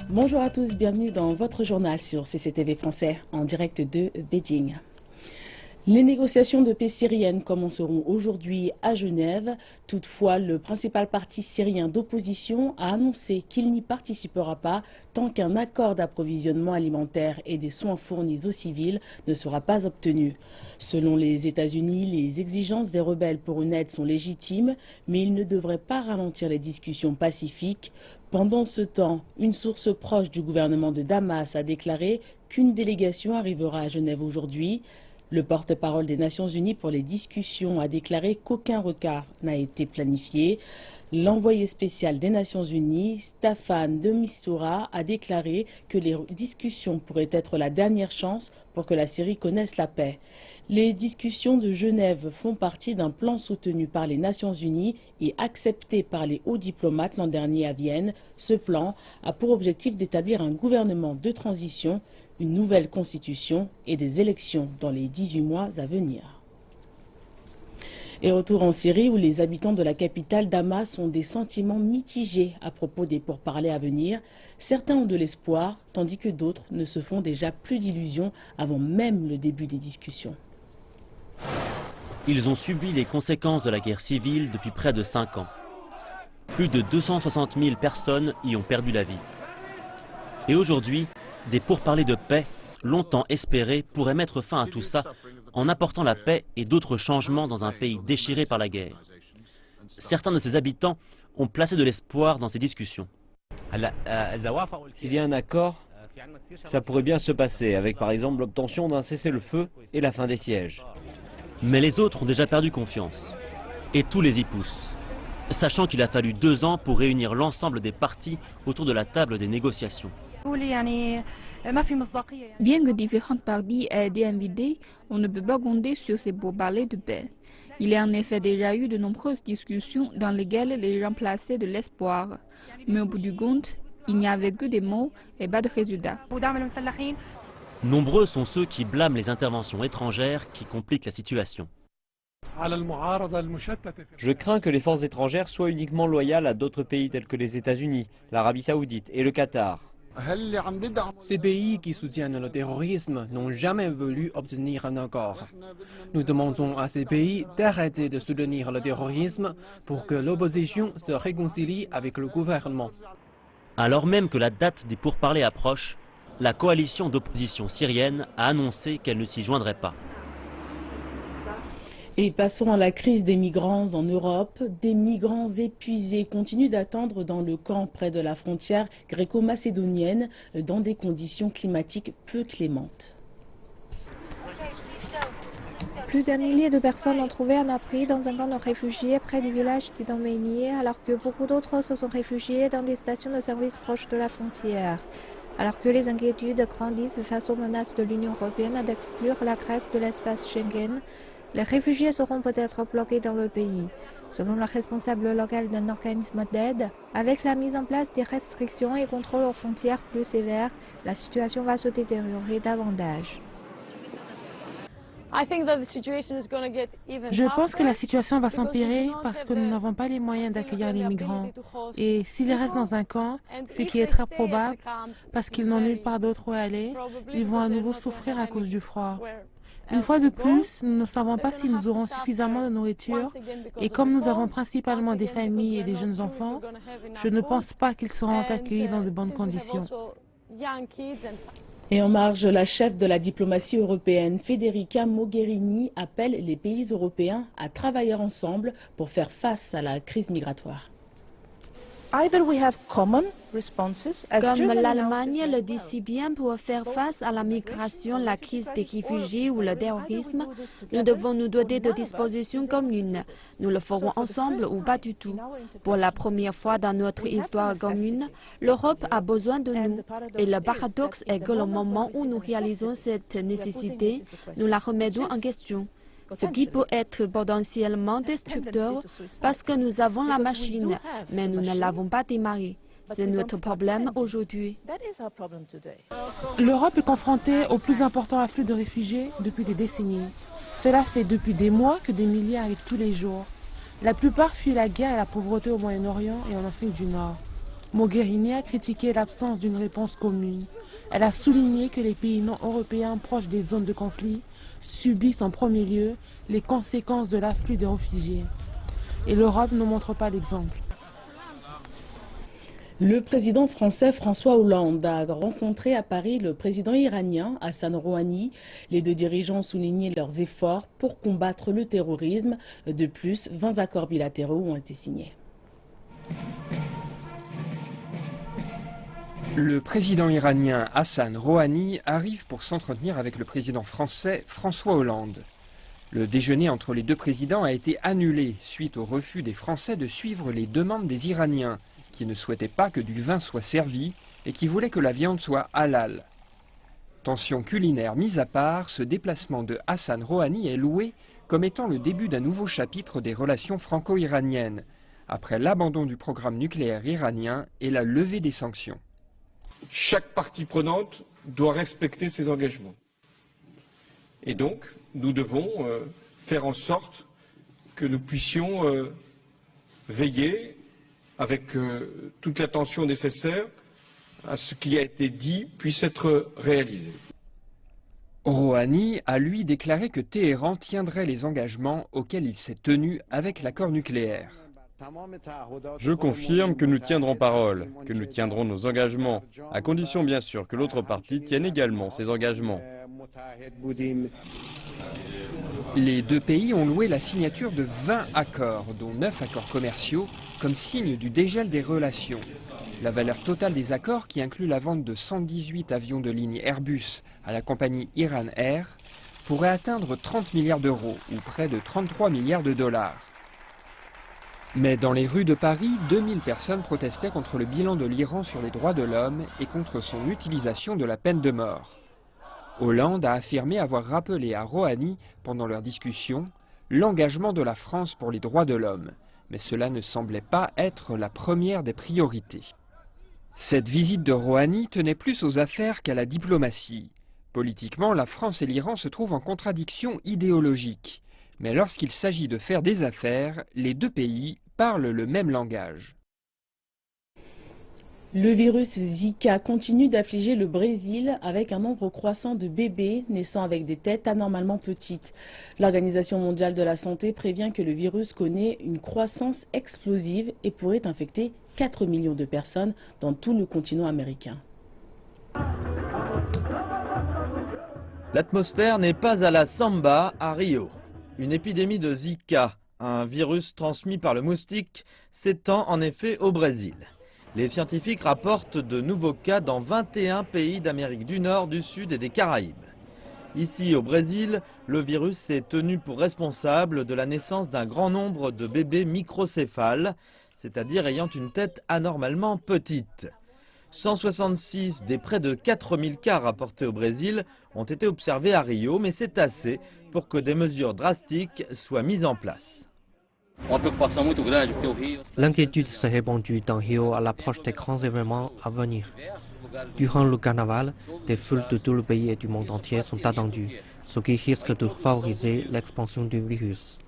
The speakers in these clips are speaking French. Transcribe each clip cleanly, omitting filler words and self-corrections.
Bonjour à tous, bienvenue dans votre journal sur CCTV français en direct de Beijing. Les négociations de paix syriennes commenceront aujourd'hui à Genève. Toutefois, le principal parti syrien d'opposition a annoncé qu'il n'y participera pas tant qu'un accord d'approvisionnement alimentaire et des soins fournis aux civils ne sera pas obtenu. Selon les États-Unis, les exigences des rebelles pour une aide sont légitimes, mais ils ne devraient pas ralentir les discussions pacifiques. Pendant ce temps, une source proche du gouvernement de Damas a déclaré qu'une délégation arrivera à Genève aujourd'hui. Le porte-parole des Nations Unies pour les discussions a déclaré qu'aucun regard n'a été planifié. L'envoyé spécial des Nations Unies, Staffan de Mistura, a déclaré que les discussions pourraient être la dernière chance pour que la Syrie connaisse la paix. Les discussions de Genève font partie d'un plan soutenu par les Nations Unies et accepté par les hauts diplomates l'an dernier à Vienne. Ce plan a pour objectif d'établir un gouvernement de transition, une nouvelle constitution et des élections dans les 18 mois à venir. Et retour en Syrie où les habitants de la capitale Damas ont des sentiments mitigés à propos des pourparlers à venir. Certains ont de l'espoir, tandis que d'autres ne se font déjà plus d'illusions avant même le début des discussions. Ils ont subi les conséquences de la guerre civile depuis près de 5 ans. Plus de 260 000 personnes y ont perdu la vie. Et aujourd'hui, des pourparlers de paix, longtemps espérés, pourraient mettre fin à tout ça en apportant la paix et d'autres changements dans un pays déchiré par la guerre. Certains de ses habitants ont placé de l'espoir dans ces discussions. S'il y a un accord, ça pourrait bien se passer, avec par exemple l'obtention d'un cessez-le-feu et la fin des sièges. Mais les autres ont déjà perdu confiance. Et tous les y poussent, sachant qu'il a fallu 2 ans pour réunir l'ensemble des partis autour de la table des négociations. Bien que différentes parties aient été invitées, on ne peut pas compter sur ces pourparlers de paix. Il y a en effet déjà eu de nombreuses discussions dans lesquelles les gens plaçaient de l'espoir. Mais au bout du compte, il n'y avait que des mots et pas de résultats. Nombreux sont ceux qui blâment les interventions étrangères qui compliquent la situation. Je crains que les forces étrangères soient uniquement loyales à d'autres pays tels que les États-Unis, l'Arabie Saoudite et le Qatar. Ces pays qui soutiennent le terrorisme n'ont jamais voulu obtenir un accord. Nous demandons à ces pays d'arrêter de soutenir le terrorisme pour que l'opposition se réconcilie avec le gouvernement. Alors même que la date des pourparlers approche, la coalition d'opposition syrienne a annoncé qu'elle ne s'y joindrait pas. Et passons à la crise des migrants en Europe. Des migrants épuisés continuent d'attendre dans le camp près de la frontière gréco-macédonienne dans des conditions climatiques peu clémentes. Plus d'un millier de personnes ont trouvé un abri dans un camp de réfugiés près du village d'Idomeni, alors que beaucoup d'autres se sont réfugiés dans des stations de service proches de la frontière. Alors que les inquiétudes grandissent face aux menaces de l'Union européenne d'exclure la Grèce de l'espace Schengen, les réfugiés seront peut-être bloqués dans le pays. Selon le responsable local d'un organisme d'aide, avec la mise en place des restrictions et contrôles aux frontières plus sévères, la situation va se détériorer davantage. Je pense que la situation va s'empirer parce que nous n'avons pas les moyens d'accueillir les migrants. Et s'ils restent dans un camp, ce qui est très probable, parce qu'ils n'ont nulle part d'autre où aller, ils vont à nouveau souffrir à cause du froid. Une fois de plus, nous ne savons pas si nous aurons suffisamment de nourriture et comme nous avons principalement des familles et des jeunes enfants, je ne pense pas qu'ils seront accueillis dans de bonnes conditions. Et en marge, la chef de la diplomatie européenne, Federica Mogherini, appelle les pays européens à travailler ensemble pour faire face à la crise migratoire. Comme l'Allemagne le dit si bien, pour faire face à la migration, la crise des réfugiés ou le terrorisme, nous devons nous doter de dispositions communes. Nous le ferons ensemble ou pas du tout. Pour la première fois dans notre histoire commune, l'Europe a besoin de nous. Et le paradoxe est que le moment où nous réalisons cette nécessité, nous la remettons en question. Ce qui peut être potentiellement destructeur parce que nous avons la machine, mais nous ne l'avons pas démarrée. C'est notre problème aujourd'hui. L'Europe est confrontée au plus important afflux de réfugiés depuis des décennies. Cela fait depuis des mois que des milliers arrivent tous les jours. La plupart fuient la guerre et la pauvreté au Moyen-Orient et en Afrique du Nord. Mogherini a critiqué l'absence d'une réponse commune. Elle a souligné que les pays non européens proches des zones de conflit subissent en premier lieu les conséquences de l'afflux des réfugiés. Et l'Europe ne montre pas l'exemple. Le président français François Hollande a rencontré à Paris le président iranien Hassan Rouhani. Les deux dirigeants ont souligné leurs efforts pour combattre le terrorisme. De plus, 20 accords bilatéraux ont été signés. Le président iranien Hassan Rouhani arrive pour s'entretenir avec le président français François Hollande. Le déjeuner entre les deux présidents a été annulé suite au refus des Français de suivre les demandes des Iraniens, qui ne souhaitaient pas que du vin soit servi et qui voulaient que la viande soit halal. Tension culinaire mise à part, ce déplacement de Hassan Rouhani est loué comme étant le début d'un nouveau chapitre des relations franco-iraniennes, après l'abandon du programme nucléaire iranien et la levée des sanctions. Chaque partie prenante doit respecter ses engagements. Et donc, nous devons faire en sorte que nous puissions veiller avec toute l'attention nécessaire à ce qui a été dit puisse être réalisé. Rouhani a lui déclaré que Téhéran tiendrait les engagements auxquels il s'est tenu avec l'accord nucléaire. Je confirme que nous tiendrons parole, que nous tiendrons nos engagements, à condition bien sûr que l'autre partie tienne également ses engagements. Les deux pays ont loué la signature de 20 accords, dont 9 accords commerciaux, comme signe du dégel des relations. La valeur totale des accords, qui inclut la vente de 118 avions de ligne Airbus à la compagnie Iran Air, pourrait atteindre 30 milliards d'euros, ou près de 33 milliards de dollars. Mais dans les rues de Paris, 2000 personnes protestaient contre le bilan de l'Iran sur les droits de l'homme et contre son utilisation de la peine de mort. Hollande a affirmé avoir rappelé à Rouhani, pendant leur discussion, l'engagement de la France pour les droits de l'homme. Mais cela ne semblait pas être la première des priorités. Cette visite de Rouhani tenait plus aux affaires qu'à la diplomatie. Politiquement, la France et l'Iran se trouvent en contradiction idéologique. Mais lorsqu'il s'agit de faire des affaires, les deux pays parlent le même langage. Le virus Zika continue d'affliger le Brésil avec un nombre croissant de bébés naissant avec des têtes anormalement petites. L'Organisation mondiale de la santé prévient que le virus connaît une croissance explosive et pourrait infecter 4 millions de personnes dans tout le continent américain. L'atmosphère n'est pas à la samba à Rio. Une épidémie de Zika, un virus transmis par le moustique, s'étend en effet au Brésil. Les scientifiques rapportent de nouveaux cas dans 21 pays d'Amérique du Nord, du Sud et des Caraïbes. Ici, au Brésil, le virus est tenu pour responsable de la naissance d'un grand nombre de bébés microcéphales, c'est-à-dire ayant une tête anormalement petite. 166 des près de 4000 cas rapportés au Brésil ont été observés à Rio, mais c'est assez pour que des mesures drastiques soient mises en place. L'inquiétude s'est répandue dans Rio à l'approche des grands événements à venir. Durant le carnaval, des foules de tout le pays et du monde entier sont attendues, ce qui risque de favoriser l'expansion du virus.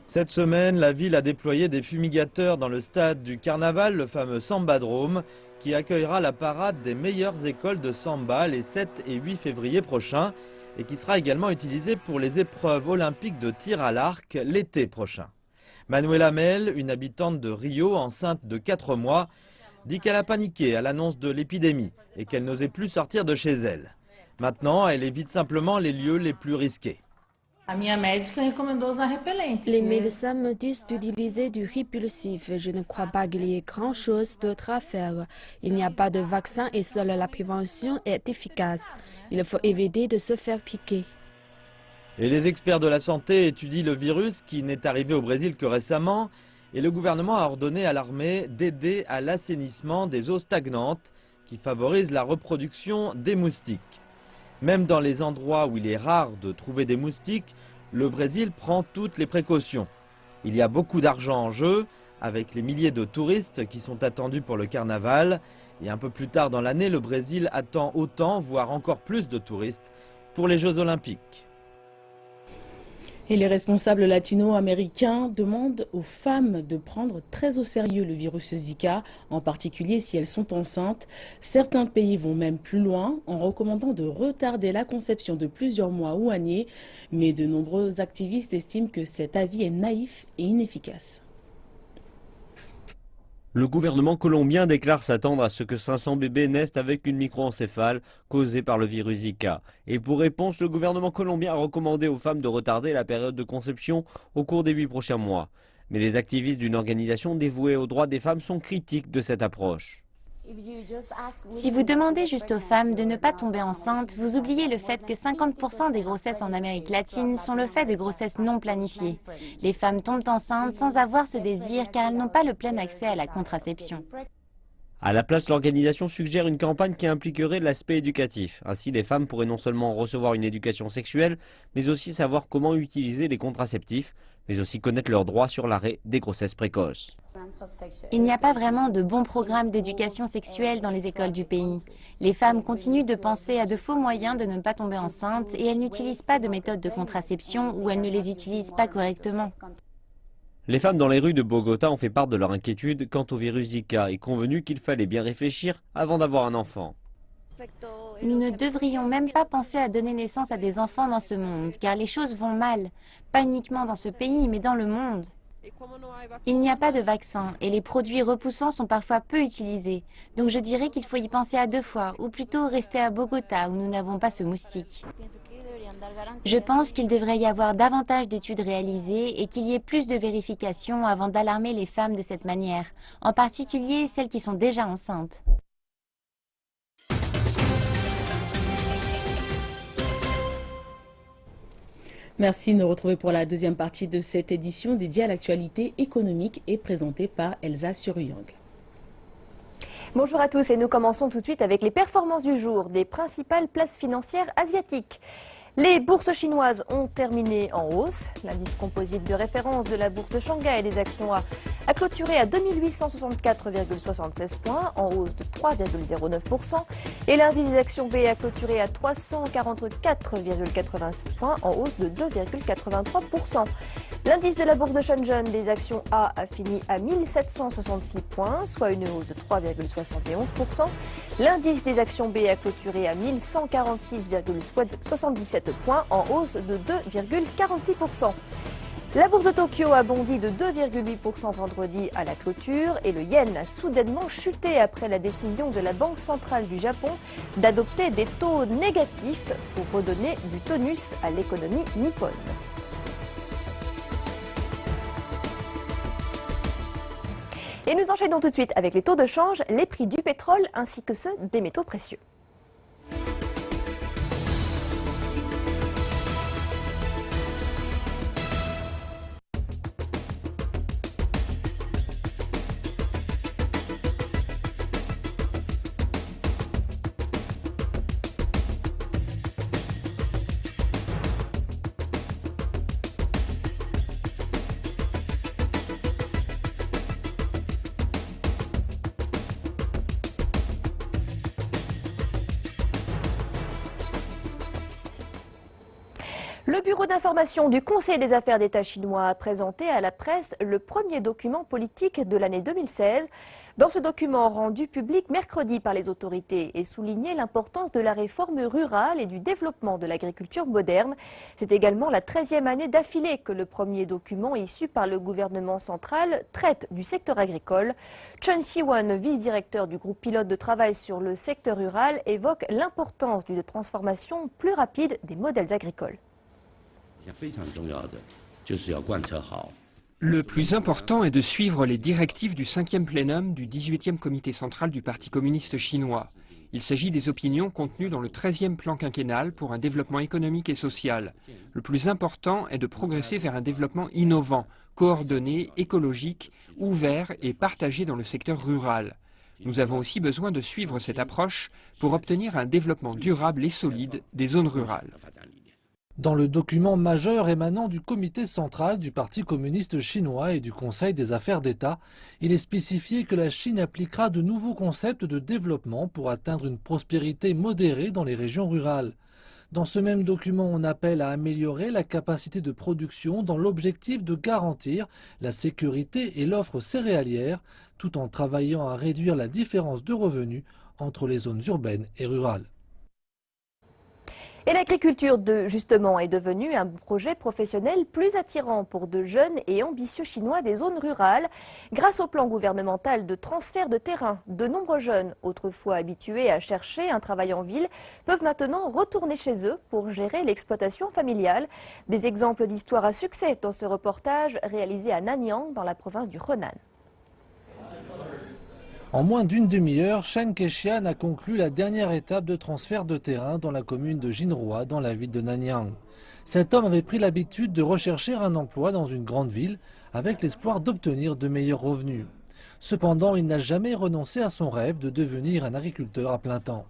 Cette semaine, la ville a déployé des fumigateurs dans le stade du carnaval, le fameux Sambadrome, qui accueillera la parade des meilleures écoles de samba les 7 et 8 février prochains et qui sera également utilisé pour les épreuves olympiques de tir à l'arc l'été prochain. Manuela Mel, une habitante de Rio, enceinte de 4 mois, dit qu'elle a paniqué à l'annonce de l'épidémie et qu'elle n'osait plus sortir de chez elle. Maintenant, elle évite simplement les lieux les plus risqués. Les médecins me disent d'utiliser du répulsif. Je ne crois pas qu'il y ait grand-chose d'autre à faire. Il n'y a pas de vaccin et seule la prévention est efficace. Il faut éviter de se faire piquer. Et les experts de la santé étudient le virus qui n'est arrivé au Brésil que récemment et le gouvernement a ordonné à l'armée d'aider à l'assainissement des eaux stagnantes qui favorisent la reproduction des moustiques. Même dans les endroits où il est rare de trouver des moustiques, le Brésil prend toutes les précautions. Il y a beaucoup d'argent en jeu, avec les milliers de touristes qui sont attendus pour le carnaval. Et un peu plus tard dans l'année, le Brésil attend autant, voire encore plus de touristes pour les Jeux Olympiques. Et les responsables latino-américains demandent aux femmes de prendre très au sérieux le virus Zika, en particulier si elles sont enceintes. Certains pays vont même plus loin en recommandant de retarder la conception de plusieurs mois ou années. Mais de nombreux activistes estiment que cet avis est naïf et inefficace. Le gouvernement colombien déclare s'attendre à ce que 500 bébés naissent avec une microencéphale causée par le virus Zika. Et pour réponse, le gouvernement colombien a recommandé aux femmes de retarder la période de conception au cours des 8 prochains mois. Mais les activistes d'une organisation dévouée aux droits des femmes sont critiques de cette approche. Si vous demandez juste aux femmes de ne pas tomber enceintes, vous oubliez le fait que 50% des grossesses en Amérique latine sont le fait de grossesses non planifiées. Les femmes tombent enceintes sans avoir ce désir car elles n'ont pas le plein accès à la contraception. À la place, l'organisation suggère une campagne qui impliquerait l'aspect éducatif. Ainsi, les femmes pourraient non seulement recevoir une éducation sexuelle, mais aussi savoir comment utiliser les contraceptifs, mais aussi connaître leurs droits sur l'arrêt des grossesses précoces. Il n'y a pas vraiment de bons programmes d'éducation sexuelle dans les écoles du pays. Les femmes continuent de penser à de faux moyens de ne pas tomber enceintes et elles n'utilisent pas de méthodes de contraception ou elles ne les utilisent pas correctement. Les femmes dans les rues de Bogota ont fait part de leur inquiétude quant au virus Zika et convenu qu'il fallait bien réfléchir avant d'avoir un enfant. Nous ne devrions même pas penser à donner naissance à des enfants dans ce monde, car les choses vont mal, pas uniquement dans ce pays, mais dans le monde. Il n'y a pas de vaccin et les produits repoussants sont parfois peu utilisés, donc je dirais qu'il faut y penser à 2 fois, ou plutôt rester à Bogota où nous n'avons pas ce moustique. Je pense qu'il devrait y avoir davantage d'études réalisées et qu'il y ait plus de vérifications avant d'alarmer les femmes de cette manière, en particulier celles qui sont déjà enceintes. Merci de nous retrouver pour la deuxième partie de cette édition dédiée à l'actualité économique et présentée par Elsa Suruyang. Bonjour à tous et nous commençons tout de suite avec les performances du jour des principales places financières asiatiques. Les bourses chinoises ont terminé en hausse. L'indice composite de référence de la bourse de Shanghai des actions a clôturé à 2864,76 points, en hausse de 3,09%. Et l'indice des actions B a clôturé à 344,87 points, en hausse de 2,83%. L'indice de la bourse de Shenzhen des actions A a fini à 1766 points, soit une hausse de 3,71%. L'indice des actions B a clôturé à 1146,77 points, en hausse de 2,46%. La bourse de Tokyo a bondi de 2,8% vendredi à la clôture et le yen a soudainement chuté après la décision de la Banque centrale du Japon d'adopter des taux négatifs pour redonner du tonus à l'économie nippone. Et nous enchaînons tout de suite avec les taux de change, les prix du pétrole ainsi que ceux des métaux précieux. Le bureau d'information du Conseil des affaires d'État chinois a présenté à la presse le premier document politique de l'année 2016. Dans ce document rendu public mercredi par les autorités est souligné l'importance de la réforme rurale et du développement de l'agriculture moderne. C'est également la 13e année d'affilée que le premier document issu par le gouvernement central traite du secteur agricole. Chen Siwan, vice-directeur du groupe pilote de travail sur le secteur rural, évoque l'importance d'une transformation plus rapide des modèles agricoles. Le plus important est de suivre les directives du 5e plénum du 18e comité central du Parti communiste chinois. Il s'agit des opinions contenues dans le 13e plan quinquennal pour un développement économique et social. Le plus important est de progresser vers un développement innovant, coordonné, écologique, ouvert et partagé dans le secteur rural. Nous avons aussi besoin de suivre cette approche pour obtenir un développement durable et solide des zones rurales. Dans le document majeur émanant du comité central du Parti communiste chinois et du Conseil des affaires d'État, il est spécifié que la Chine appliquera de nouveaux concepts de développement pour atteindre une prospérité modérée dans les régions rurales. Dans ce même document, on appelle à améliorer la capacité de production dans l'objectif de garantir la sécurité et l'offre céréalière, tout en travaillant à réduire la différence de revenus entre les zones urbaines et rurales. Et l'agriculture, justement, est devenue un projet professionnel plus attirant pour de jeunes et ambitieux Chinois des zones rurales. Grâce au plan gouvernemental de transfert de terrain, de nombreux jeunes, autrefois habitués à chercher un travail en ville, peuvent maintenant retourner chez eux pour gérer l'exploitation familiale. Des exemples d'histoires à succès dans ce reportage réalisé à Nanyang, dans la province du Henan. En moins d'une demi-heure, Shen Kexian a conclu la dernière étape de transfert de terrain dans la commune de Jinhua, dans la ville de Nanyang. Cet homme avait pris l'habitude de rechercher un emploi dans une grande ville avec l'espoir d'obtenir de meilleurs revenus. Cependant, il n'a jamais renoncé à son rêve de devenir un agriculteur à plein temps.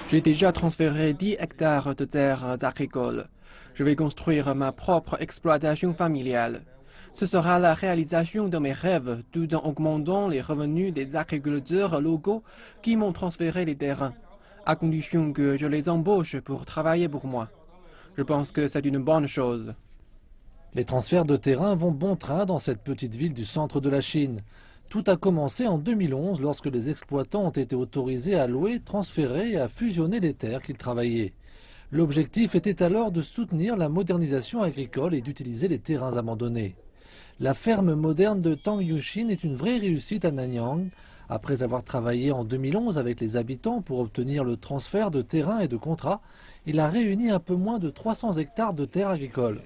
J'ai déjà transféré 10 hectares de terres agricoles. Je vais construire ma propre exploitation familiale. Ce sera la réalisation de mes rêves tout en augmentant les revenus des agriculteurs locaux qui m'ont transféré les terrains, à condition que je les embauche pour travailler pour moi. Je pense que c'est une bonne chose. Les transferts de terrain vont bon train dans cette petite ville du centre de la Chine. Tout a commencé en 2011 lorsque les exploitants ont été autorisés à louer, transférer et à fusionner les terres qu'ils travaillaient. L'objectif était alors de soutenir la modernisation agricole et d'utiliser les terrains abandonnés. La ferme moderne de Tang Yuxin est une vraie réussite à Nanyang. Après avoir travaillé en 2011 avec les habitants pour obtenir le transfert de terrain et de contrats, il a réuni un peu moins de 300 hectares de terres agricoles.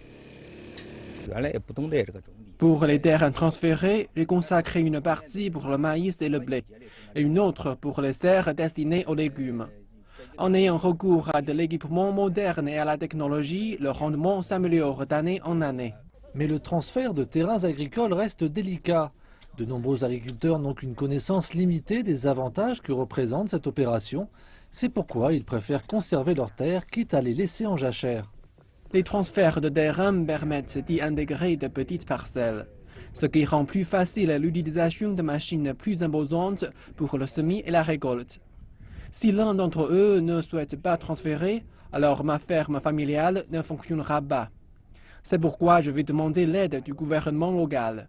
Pour les terres transférées, j'ai consacré une partie pour le maïs et le blé, et une autre pour les serres destinées aux légumes. En ayant recours à de l'équipement moderne et à la technologie, le rendement s'améliore d'année en année. Mais le transfert de terrains agricoles reste délicat. De nombreux agriculteurs n'ont qu'une connaissance limitée des avantages que représente cette opération. C'est pourquoi ils préfèrent conserver leurs terres, quitte à les laisser en jachère. Les transferts de terrain permettent d'y intégrer de petites parcelles, ce qui rend plus facile l'utilisation de machines plus imposantes pour le semis et la récolte. Si l'un d'entre eux ne souhaite pas transférer, alors ma ferme familiale ne fonctionnera pas. C'est pourquoi je vais demander l'aide du gouvernement local.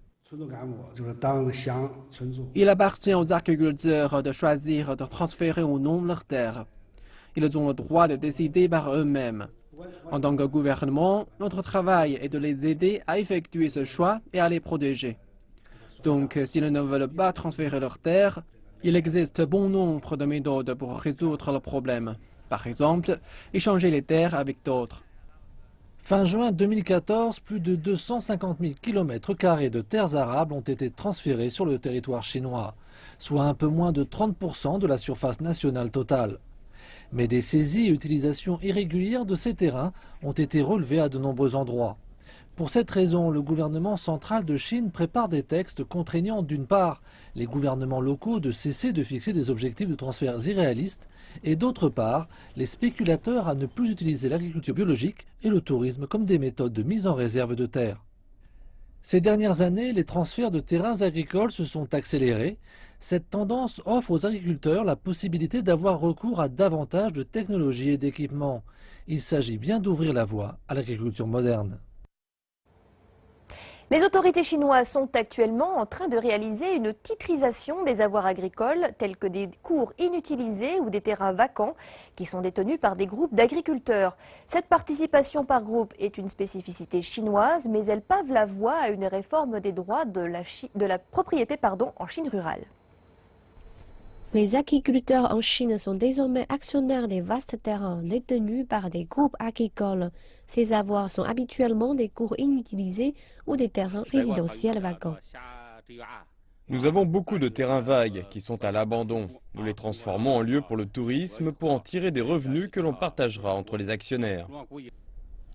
Il appartient aux agriculteurs de choisir de transférer ou non leurs terres. Ils ont le droit de décider par eux-mêmes. En tant que gouvernement, notre travail est de les aider à effectuer ce choix et à les protéger. Donc, s'ils ne veulent pas transférer leurs terres, il existe bon nombre de méthodes pour résoudre le problème. Par exemple, échanger les terres avec d'autres. Fin juin 2014, plus de 250 000 km² de terres arables ont été transférés sur le territoire chinois, soit un peu moins de 30% de la surface nationale totale. Mais des saisies et utilisations irrégulières de ces terrains ont été relevées à de nombreux endroits. Pour cette raison, le gouvernement central de Chine prépare des textes contraignant d'une part les gouvernements locaux de cesser de fixer des objectifs de transferts irréalistes et d'autre part les spéculateurs à ne plus utiliser l'agriculture biologique et le tourisme comme des méthodes de mise en réserve de terres. Ces dernières années, les transferts de terrains agricoles se sont accélérés. Cette tendance offre aux agriculteurs la possibilité d'avoir recours à davantage de technologies et d'équipements. Il s'agit bien d'ouvrir la voie à l'agriculture moderne. Les autorités chinoises sont actuellement en train de réaliser une titrisation des avoirs agricoles, tels que des cours inutilisés ou des terrains vacants qui sont détenus par des groupes d'agriculteurs. Cette participation par groupe est une spécificité chinoise, mais elle pave la voie à une réforme des droits de la propriété en Chine rurale. Les agriculteurs en Chine sont désormais actionnaires des vastes terrains détenus par des groupes agricoles. Ces avoirs sont habituellement des cours inutilisés ou des terrains résidentiels vacants. Nous avons beaucoup de terrains vagues qui sont à l'abandon. Nous les transformons en lieux pour le tourisme pour en tirer des revenus que l'on partagera entre les actionnaires.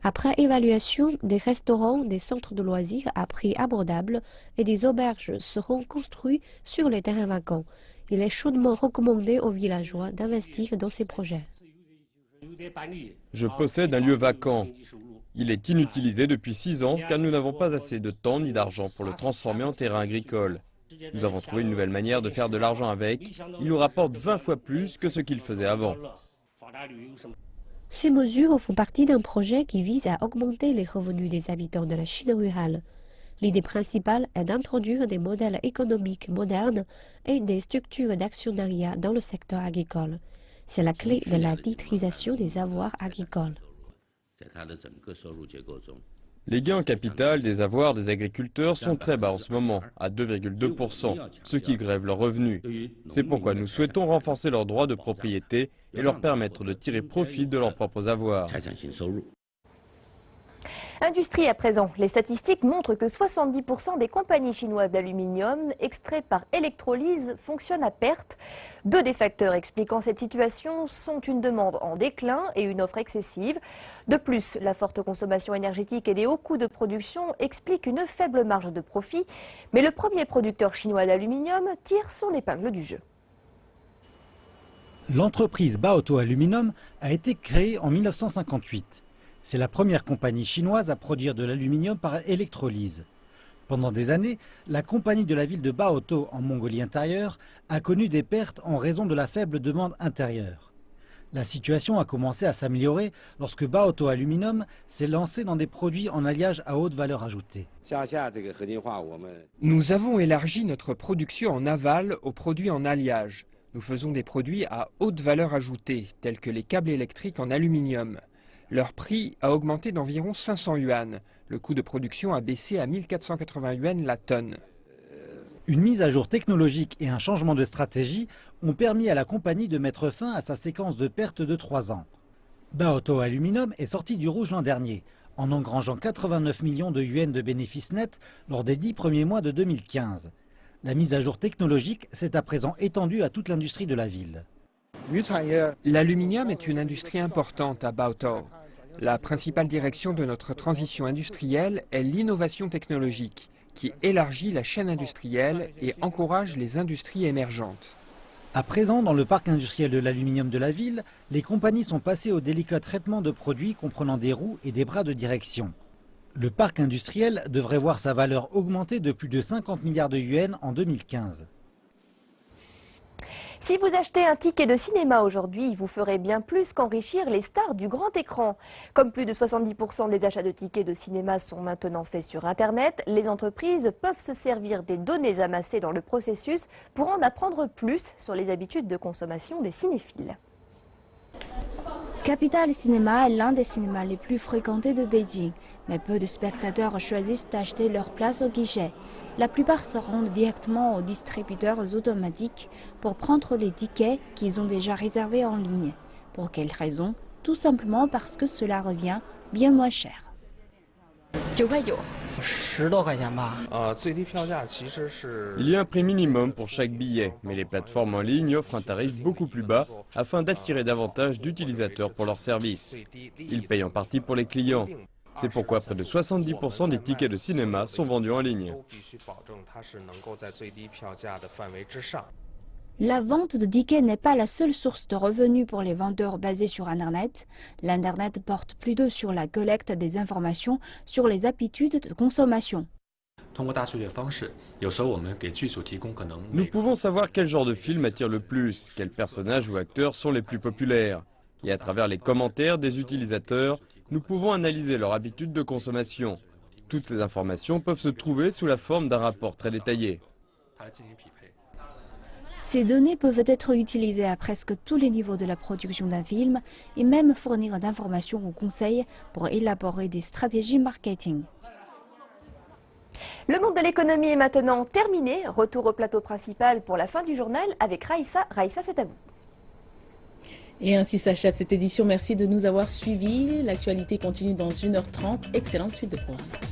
Après évaluation, des restaurants, des centres de loisirs à prix abordable et des auberges seront construits sur les terrains vacants. Il est chaudement recommandé aux villageois d'investir dans ces projets. Je possède un lieu vacant. Il est inutilisé depuis 6 ans car nous n'avons pas assez de temps ni d'argent pour le transformer en terrain agricole. Nous avons trouvé une nouvelle manière de faire de l'argent avec. Il nous rapporte 20 fois plus que ce qu'il faisait avant. Ces mesures font partie d'un projet qui vise à augmenter les revenus des habitants de la Chine rurale. L'idée principale est d'introduire des modèles économiques modernes et des structures d'actionnariat dans le secteur agricole. C'est la clé de la titrisation des avoirs agricoles. Les gains en capital des avoirs des agriculteurs sont très bas en ce moment, à 2,2%, ce qui grève leurs revenus. C'est pourquoi nous souhaitons renforcer leurs droits de propriété et leur permettre de tirer profit de leurs propres avoirs. Industrie à présent. Les statistiques montrent que 70% des compagnies chinoises d'aluminium extraites par électrolyse fonctionnent à perte. Deux des facteurs expliquant cette situation sont une demande en déclin et une offre excessive. De plus, la forte consommation énergétique et les hauts coûts de production expliquent une faible marge de profit. Mais le premier producteur chinois d'aluminium tire son épingle du jeu. L'entreprise Baotou Aluminum a été créée en 1958. C'est la première compagnie chinoise à produire de l'aluminium par électrolyse. Pendant des années, la compagnie de la ville de Baotou en Mongolie intérieure a connu des pertes en raison de la faible demande intérieure. La situation a commencé à s'améliorer lorsque Baotou Aluminum s'est lancé dans des produits en alliage à haute valeur ajoutée. Nous avons élargi notre production en aval aux produits en alliage. Nous faisons des produits à haute valeur ajoutée, tels que les câbles électriques en aluminium. Leur prix a augmenté d'environ 500 yuan. Le coût de production a baissé à 1480 yuan la tonne. Une mise à jour technologique et un changement de stratégie ont permis à la compagnie de mettre fin à sa séquence de pertes de 3 ans. Baotou Aluminum est sorti du rouge l'an dernier, en engrangeant 89 millions de yuan de bénéfices nets lors des 10 premiers mois de 2015. La mise à jour technologique s'est à présent étendue à toute l'industrie de la ville. L'aluminium est une industrie importante à Baotou. La principale direction de notre transition industrielle est l'innovation technologique, qui élargit la chaîne industrielle et encourage les industries émergentes. À présent, dans le parc industriel de l'aluminium de la ville, les compagnies sont passées au délicat traitement de produits comprenant des roues et des bras de direction. Le parc industriel devrait voir sa valeur augmenter de plus de 50 milliards de yuan en 2015. Si vous achetez un ticket de cinéma aujourd'hui, vous ferez bien plus qu'enrichir les stars du grand écran. Comme plus de 70% des achats de tickets de cinéma sont maintenant faits sur Internet, les entreprises peuvent se servir des données amassées dans le processus pour en apprendre plus sur les habitudes de consommation des cinéphiles. Capital Cinéma est l'un des cinémas les plus fréquentés de Beijing, mais peu de spectateurs choisissent d'acheter leur place au guichet. La plupart se rendent directement aux distributeurs automatiques pour prendre les tickets qu'ils ont déjà réservés en ligne. Pour quelle raison? Tout simplement parce que cela revient bien moins cher. Il y a un prix minimum pour chaque billet, mais les plateformes en ligne offrent un tarif beaucoup plus bas afin d'attirer davantage d'utilisateurs pour leurs services. Ils payent en partie pour les clients. C'est pourquoi près de 70% des tickets de cinéma sont vendus en ligne. La vente de tickets n'est pas la seule source de revenus pour les vendeurs basés sur Internet. L'Internet porte plutôt sur la collecte des informations sur les habitudes de consommation. Nous pouvons savoir quel genre de film attire le plus, quels personnages ou acteurs sont les plus populaires. Et à travers les commentaires des utilisateurs, nous pouvons analyser leurs habitudes de consommation. Toutes ces informations peuvent se trouver sous la forme d'un rapport très détaillé. Ces données peuvent être utilisées à presque tous les niveaux de la production d'un film et même fournir d'informations aux conseils pour élaborer des stratégies marketing. Le monde de l'économie est maintenant terminé. Retour au plateau principal pour la fin du journal avec Raïssa. Raïssa, c'est à vous. Et ainsi s'achève cette édition. Merci de nous avoir suivis. L'actualité continue dans 1h30. Excellente suite de programme.